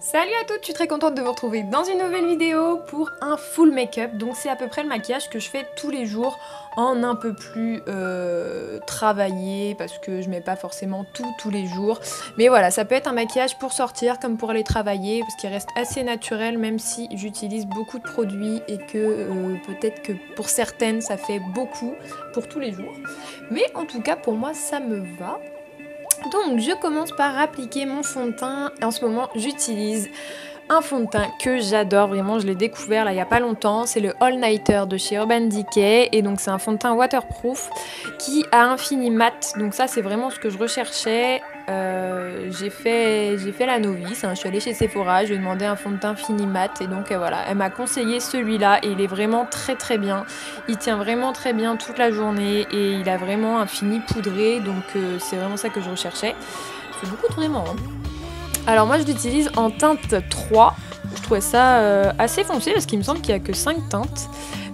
Salut à toutes, je suis très contente de vous retrouver dans une nouvelle vidéo pour un full make-up. Donc c'est à peu près le maquillage que je fais tous les jours en un peu plus travaillé parce que je mets pas forcément tout tous les jours. Mais voilà, ça peut être un maquillage pour sortir comme pour aller travailler parce qu'il reste assez naturel même si j'utilise beaucoup de produits et que peut-être que pour certaines ça fait beaucoup pour tous les jours. Mais en tout cas pour moi ça me va. Donc je commence par appliquer mon fond de teint. En ce moment j'utilise un fond de teint que j'adore, vraiment je l'ai découvert là il n'y a pas longtemps, c'est le All Nighter de chez Urban Decay et donc c'est un fond de teint waterproof qui a un fini mat, donc ça c'est vraiment ce que je recherchais. J'ai fait la novice, hein. Je suis allée chez Sephora, je lui ai demandé un fond de teint fini mat et donc voilà, elle m'a conseillé celui-là et il est vraiment très bien, il tient vraiment très bien toute la journée et il a vraiment un fini poudré, donc c'est vraiment ça que je recherchais. C'est beaucoup vraiment, hein. Alors moi je l'utilise en teinte 3, je trouvais ça assez foncé parce qu'il me semble qu'il n'y a que 5 teintes.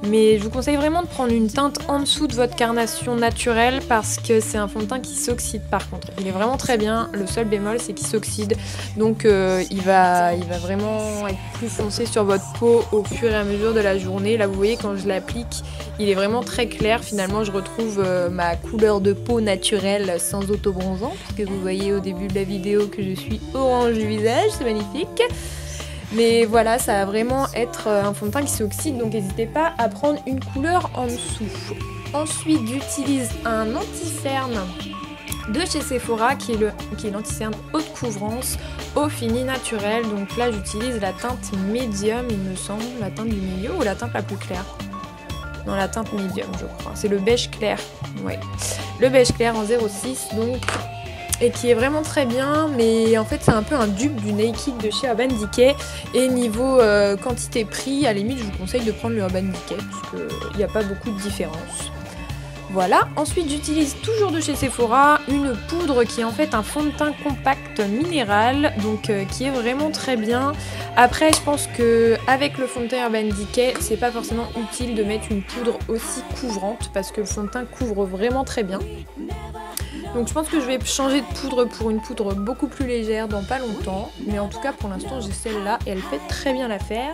Mais je vous conseille vraiment de prendre une teinte en dessous de votre carnation naturelle parce que c'est un fond de teint qui s'oxyde par contre. Il est vraiment très bien, le seul bémol c'est qu'il s'oxyde. Donc il va vraiment être plus foncé sur votre peau au fur et à mesure de la journée. Là vous voyez quand je l'applique, il est vraiment très clair. Finalement je retrouve ma couleur de peau naturelle sans autobronzant. Parce que vous voyez au début de la vidéo que je suis orange du visage, c'est magnifique. Mais voilà, ça va vraiment être un fond de teint qui s'oxyde, donc n'hésitez pas à prendre une couleur en dessous. Ensuite, j'utilise un anti-cerne de chez Sephora qui est l'anti-cerne haute couvrance au fini naturel. Donc là, j'utilise la teinte médium, il me semble, la teinte du milieu ou la teinte la plus claire. Non, la teinte médium, je crois. C'est le beige clair, ouais. Le beige clair en 06, donc... Et qui est vraiment très bien, mais en fait c'est un peu un dupe du Naked de chez Urban Decay. Et niveau quantité-prix, à la limite je vous conseille de prendre le Urban Decay parce qu'il n'y a pas beaucoup de différence. Voilà, ensuite j'utilise toujours de chez Sephora une poudre qui est en fait un fond de teint compact minéral, donc qui est vraiment très bien. Après je pense que avec le fond de teint Urban Decay, c'est pas forcément utile de mettre une poudre aussi couvrante parce que le fond de teint couvre vraiment très bien. Donc je pense que je vais changer de poudre pour une poudre beaucoup plus légère dans pas longtemps. Mais en tout cas pour l'instant j'ai celle-là et elle fait très bien l'affaire.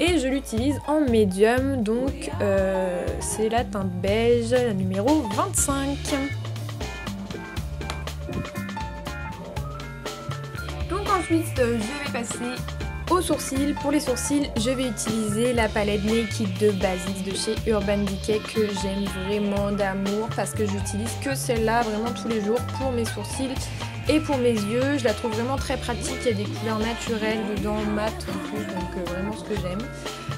Et je l'utilise en médium, donc c'est la teinte beige, la numéro 25. Donc ensuite je vais passer aux sourcils. Pour les sourcils, je vais utiliser la palette Naked de Basics de chez Urban Decay que j'aime vraiment d'amour parce que j'utilise que celle-là vraiment tous les jours pour mes sourcils et pour mes yeux. Je la trouve vraiment très pratique, il y a des couleurs naturelles dedans, mat en plus, donc vraiment ce que j'aime.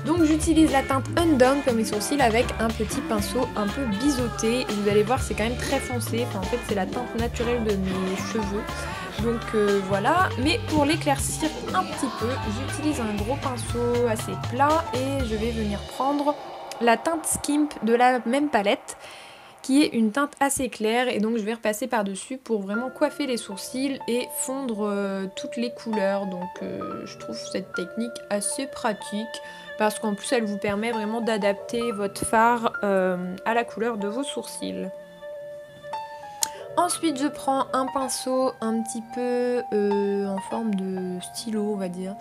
Donc j'utilise la teinte Undone pour mes sourcils avec un petit pinceau un peu biseauté et vous allez voir c'est quand même très foncé, enfin, en fait c'est la teinte naturelle de mes cheveux. Donc voilà, mais pour l'éclaircir un petit peu, j'utilise un gros pinceau assez plat et je vais venir prendre la teinte Skimp de la même palette qui est une teinte assez claire et donc je vais repasser par dessus pour vraiment coiffer les sourcils et fondre toutes les couleurs. Donc je trouve cette technique assez pratique parce qu'en plus elle vous permet vraiment d'adapter votre fard à la couleur de vos sourcils. Ensuite je prends un pinceau un petit peu en forme de stylo on va dire.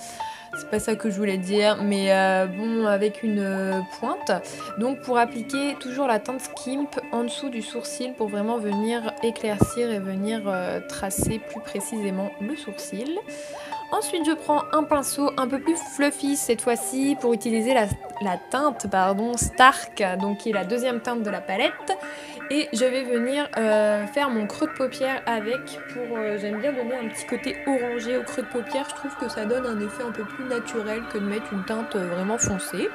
C'est pas ça que je voulais dire, mais bon avec une pointe. Donc pour appliquer toujours la teinte Skimp en dessous du sourcil pour vraiment venir éclaircir et venir tracer plus précisément le sourcil. Ensuite je prends un pinceau un peu plus fluffy cette fois-ci pour utiliser la teinte Stark, donc qui est la deuxième teinte de la palette. Et je vais venir faire mon creux de paupière avec pour... j'aime bien donner un petit côté orangé au creux de paupière, je trouve que ça donne un effet un peu plus naturel que de mettre une teinte vraiment foncée.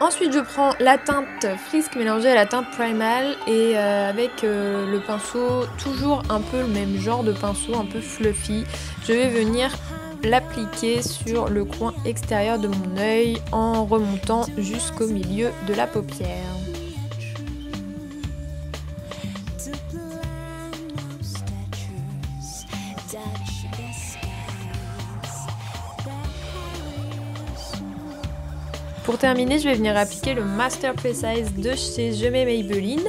Ensuite je prends la teinte Frisk mélangée à la teinte Primal et avec le pinceau, toujours un peu le même genre de pinceau, un peu fluffy, je vais venir l'appliquer sur le coin extérieur de mon œil en remontant jusqu'au milieu de la paupière. Pour terminer, je vais venir appliquer le Master Precise de chez Je mets Maybelline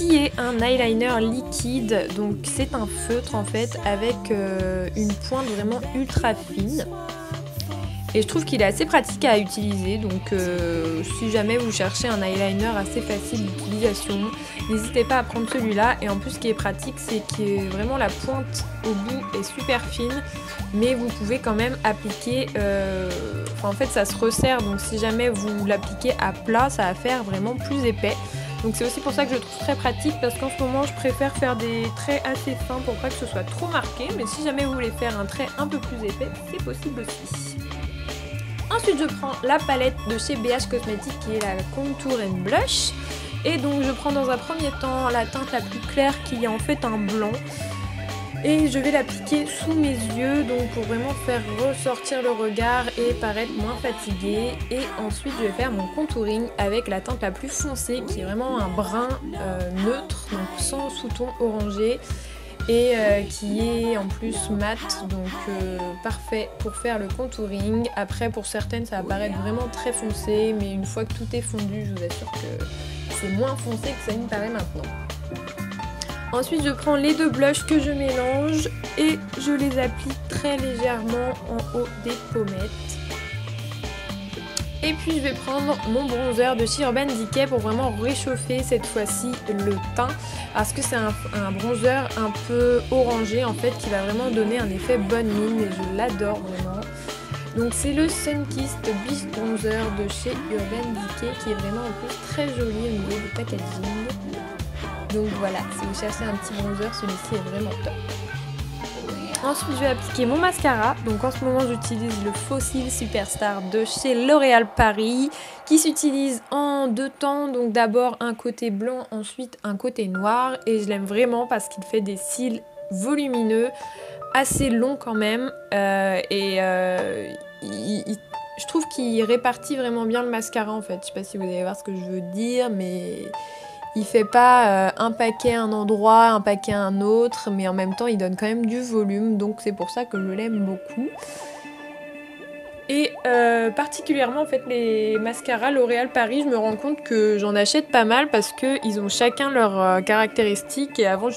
qui est un eyeliner liquide. Donc c'est un feutre en fait avec une pointe vraiment ultra fine. Et je trouve qu'il est assez pratique à utiliser, donc si jamais vous cherchez un eyeliner assez facile d'utilisation, n'hésitez pas à prendre celui-là. Et en plus, ce qui est pratique, c'est que vraiment la pointe au bout est super fine, mais vous pouvez quand même appliquer, en fait ça se resserre, donc si jamais vous l'appliquez à plat, ça va faire vraiment plus épais. Donc c'est aussi pour ça que je le trouve très pratique, parce qu'en ce moment je préfère faire des traits assez fins pour pas que ce soit trop marqué, mais si jamais vous voulez faire un trait un peu plus épais, c'est possible aussi. Ensuite je prends la palette de chez BH Cosmetics qui est la Contour and Blush. Et donc je prends dans un premier temps la teinte la plus claire qui est en fait un blanc. Et je vais l'appliquer sous mes yeux, donc pour vraiment faire ressortir le regard et paraître moins fatiguée. Et ensuite je vais faire mon contouring avec la teinte la plus foncée qui est vraiment un brun neutre, donc sans sous-ton orangé. Et qui est en plus mat, donc parfait pour faire le contouring. Après pour certaines ça va paraître vraiment très foncé, mais une fois que tout est fondu, je vous assure que c'est moins foncé que ça me paraît maintenant. Ensuite je prends les deux blushs que je mélange et je les applique très légèrement en haut des pommettes. Et puis je vais prendre mon bronzer de chez Urban Decay pour vraiment réchauffer cette fois-ci le teint, parce que c'est un bronzer un peu orangé en fait qui va vraiment donner un effet bonne mine et je l'adore vraiment. Donc c'est le Sunkissed Beach Bronzer de chez Urban Decay qui est vraiment en plus très joli au niveau du packaging. Donc voilà, si vous cherchez un petit bronzer, celui-ci est vraiment top. Ensuite je vais appliquer mon mascara, donc en ce moment j'utilise le Fossil Superstar de chez L'Oréal Paris qui s'utilise en deux temps, donc d'abord un côté blanc, ensuite un côté noir, et je l'aime vraiment parce qu'il fait des cils volumineux, assez longs quand même, je trouve qu'il répartit vraiment bien le mascara en fait. Je sais pas si vous allez voir ce que je veux dire, mais il fait pas un paquet à un endroit, un paquet à un autre, mais en même temps il donne quand même du volume, donc c'est pour ça que je l'aime beaucoup. Et particulièrement en fait les mascaras L'Oréal Paris, je me rends compte que j'en achète pas mal parce qu'ils ont chacun leurs caractéristiques, et avant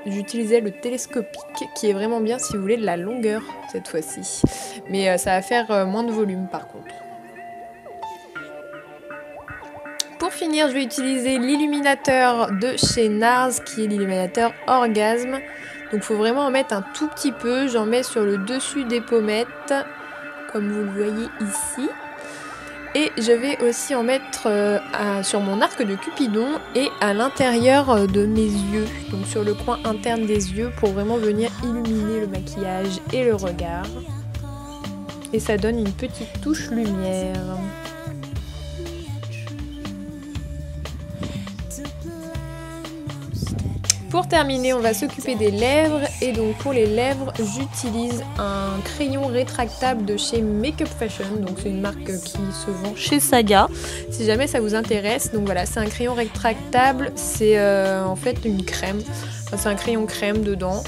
j'utilisais le télescopique qui est vraiment bien si vous voulez de la longueur cette fois-ci, mais ça va faire moins de volume par contre. Pour finir, je vais utiliser l'illuminateur de chez NARS qui est l'illuminateur Orgasme. Donc il faut vraiment en mettre un tout petit peu, j'en mets sur le dessus des pommettes, comme vous le voyez ici. Et je vais aussi en mettre sur mon arc de Cupidon et à l'intérieur de mes yeux, donc sur le coin interne des yeux pour vraiment venir illuminer le maquillage et le regard. Et ça donne une petite touche lumière. Pour terminer, on va s'occuper des lèvres, et donc pour les lèvres, j'utilise un crayon rétractable de chez Make Up Fashion, donc c'est une marque qui se vend chez Saga, si jamais ça vous intéresse. Donc voilà, c'est un crayon rétractable, c'est en fait une crème, enfin, c'est un crayon crème dedans,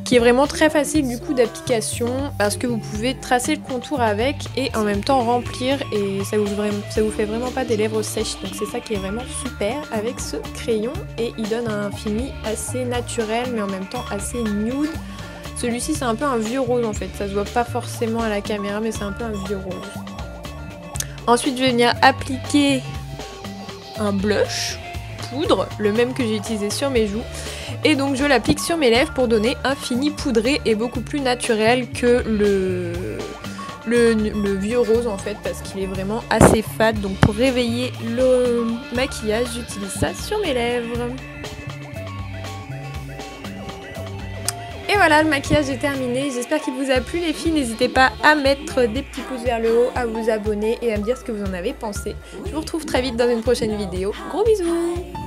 qui est vraiment très facile du coup d'application, parce que vous pouvez tracer le contour avec et en même temps remplir, et ça vous fait vraiment pas des lèvres sèches, donc c'est ça qui est vraiment super avec ce crayon, et il donne un fini assez naturel mais en même temps assez nude. Celui-ci c'est un peu un vieux rose en fait, ça se voit pas forcément à la caméra mais c'est un peu un vieux rose. Ensuite je vais venir appliquer un blush poudre, le même que j'ai utilisé sur mes joues. Et donc je l'applique sur mes lèvres pour donner un fini poudré et beaucoup plus naturel que le vieux rose en fait, parce qu'il est vraiment assez fade. Donc pour réveiller le maquillage, j'utilise ça sur mes lèvres. Et voilà, le maquillage est terminé. J'espère qu'il vous a plu les filles. N'hésitez pas à mettre des petits pouces vers le haut, à vous abonner et à me dire ce que vous en avez pensé. Je vous retrouve très vite dans une prochaine vidéo. Gros bisous!